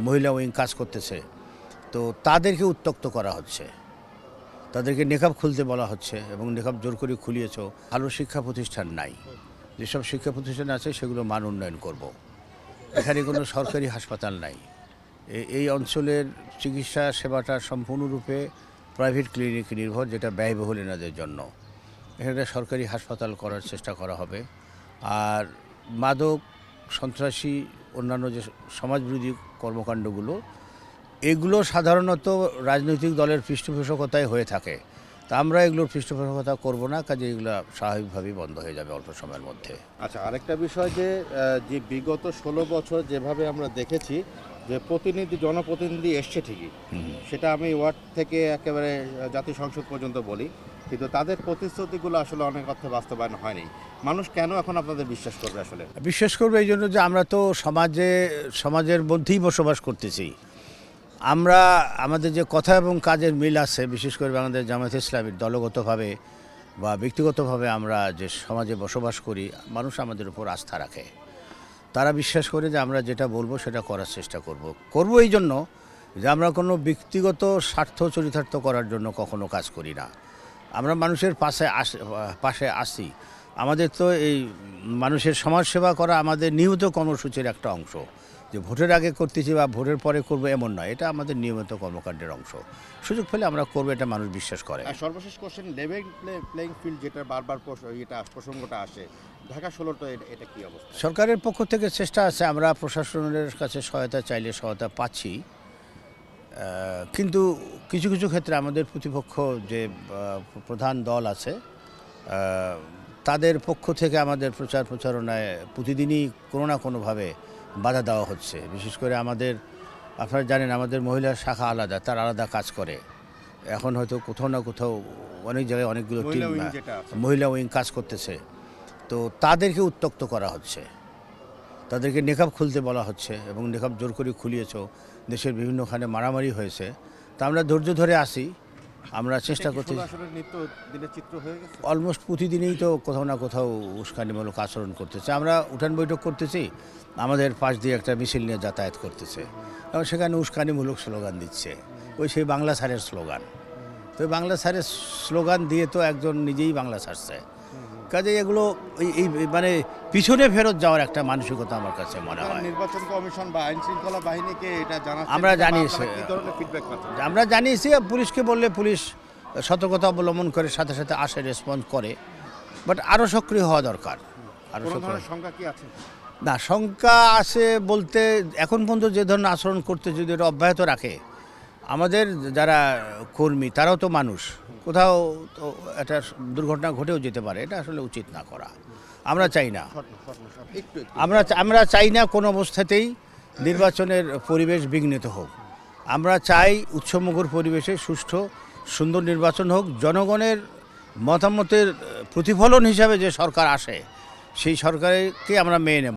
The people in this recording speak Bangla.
মহিলা উইং কাজ করতেছে। তো তাদেরকে উত্ত্যক্ত করা হচ্ছে, তাদেরকে নেকাব খুলতে বলা হচ্ছে এবং নেকাব জোর করে খুলিয়েছ। ভালো শিক্ষা প্রতিষ্ঠান নাই, যেসব শিক্ষা প্রতিষ্ঠান আছে সেগুলো মান উন্নয়ন করব। এখানে কোনো সরকারি হাসপাতাল নাই। এই অঞ্চলের চিকিৎসা সেবাটা সম্পূর্ণরূপে প্রাইভেট ক্লিনিক নির্ভর, যেটা ব্যয়বহুল এনাদের জন্য। এখানে সরকারি হাসপাতাল করার চেষ্টা করা হবে। আর মাদক, সন্ত্রাসী, অন্যান্য যে সমাজবিরোধী কর্মকাণ্ডগুলো, এগুলো সাধারণত রাজনৈতিক দলের পৃষ্ঠপোষকতায় হয়ে থাকে। তা আমরা এগুলোর পৃষ্ঠপোষকতা করব না, কাজে এগুলো স্বাভাবিকভাবেই বন্ধ হয়ে যাবে অল্প সময়ের মধ্যে। আচ্ছা, আরেকটা বিষয় যে বিগত 16 বছর যেভাবে আমরা দেখেছি যে জনপ্রতিনিধি এসছে ঠিকই, সেটা আমি ওয়ার্ড থেকে একেবারে জাতীয় সংসদ পর্যন্ত বলি, কিন্তু তাদের প্রতিশ্রুতিগুলো আসলে অনেক অর্থে বাস্তবায়ন হয়নি। মানুষ কেন এখন আপনাদের বিশ্বাস করবে? আসলে বিশ্বাস করবে এই জন্য যে আমরা তো সমাজের মধ্যেই বসবাস করতেছি। আমরা আমাদের যে কথা এবং কাজের মিল আছে, বিশেষ করে বাংলাদেশ জামায়াতে ইসলামীর দলগতভাবে বা ব্যক্তিগতভাবে আমরা যে সমাজে বসবাস করি, মানুষ আমাদের উপর আস্থা রাখে। তারা বিশ্বাস করে যে আমরা যেটা বলবো সেটা করার চেষ্টা করব এই জন্য যে আমরা কোনো ব্যক্তিগত স্বার্থ চরিতার্থ করার জন্য কখনো কাজ করি না। আমরা মানুষের পাশে আসি। আমাদের তো এই মানুষের সমাজসেবা করা আমাদের নিয়মিত কর্মসূচির একটা অংশ। যে ভোটের আগে করতেছি বা ভোটের পরে করবো এমন নয়, এটা আমাদের নিয়মিত কর্মকাণ্ডের অংশ। সুযোগ পেলে আমরা করবো, এটা মানুষ বিশ্বাস করে। সর্বশেষ কোশ্চেন, লেভেল প্লেইং ফিল্ড যেটা বারবার প্রসঙ্গটা আসে, ঢাকা 16 তো এটা কি অবস্থা? সরকারের পক্ষ থেকে চেষ্টা আছে, আমরা প্রশাসনের কাছে সহায়তা চাইলে সহায়তা পাচ্ছি, কিন্তু কিছু কিছু ক্ষেত্রে আমাদের প্রতিপক্ষ যে প্রধান দল আছে, তাদের পক্ষ থেকে আমাদের প্রচারণায় প্রতিদিনই কোনো না কোনোভাবে বাধা দেওয়া হচ্ছে। বিশেষ করে আপনারা জানেন আমাদের মহিলা শাখা আলাদা, তার আলাদা কাজ করে। এখন হয়তো কোথাও না কোথাও অনেক জায়গায় অনেকগুলো টিম মহিলা উইং কাজ করতেছে। তো তাদেরকে উত্ত্যক্ত করা হচ্ছে, তাদেরকে নেকাব খুলতে বলা হচ্ছে এবং নেকাব জোর করে খুলিয়েছ। দেশের বিভিন্নখানে মারামারি হয়েছে। তা আমরা ধৈর্য ধরে আসি, আমরা চেষ্টা করছি। অলমোস্ট প্রতিদিনই তো কোথাও না কোথাও উস্কানিমূলক আচরণ করতেছে। আমরা উঠান বৈঠক করতেছি, আমাদের পাশ দিয়ে একটা মিছিল নিয়ে যাতায়াত করতেছে এবং সেখানে উস্কানিমূলক স্লোগান দিচ্ছে, সেই বাংলা ছাড়ের স্লোগান। তো বাংলা ছাড়ের স্লোগান দিয়ে তো একজন নিজেই বাংলা ছাড়ছে। কাজে এগুলো এই মানে পিছনে ফেরত যাওয়ার একটা মানসিকতা আমার কাছে মনে হয়। নির্বাচন কমিশন বা আইন শৃঙ্খলা বাহিনীকে এটা আমরা জানিয়েছি। পুলিশকে বললে পুলিশ সতর্কতা অবলম্বন করে সাথে সাথে আসে, রেসপন্স করে। বাট আরও সক্রিয় হওয়া দরকার। সংখ্যা কি আছে? না, সংখ্যা আছে বলতে এখন পর্যন্ত যে ধরনের আচরণ করতে যদি এটা অব্যাহত রাখে, আমাদের যারা কর্মী তারাও তো মানুষ, কোথাও তো একটা দুর্ঘটনা ঘটেও যেতে পারে। এটা আসলে উচিত না করা। আমরা চাই না, আমরা চাই না কোনো অবস্থাতেই নির্বাচনের পরিবেশ বিঘ্নিত হোক। আমরা চাই উৎসবমুখর পরিবেশে সুষ্ঠু সুন্দর নির্বাচন হোক। জনগণের মতামতের প্রতিফলন হিসাবে যে সরকার আসে, সেই সরকারকে আমরা মেনে নেব।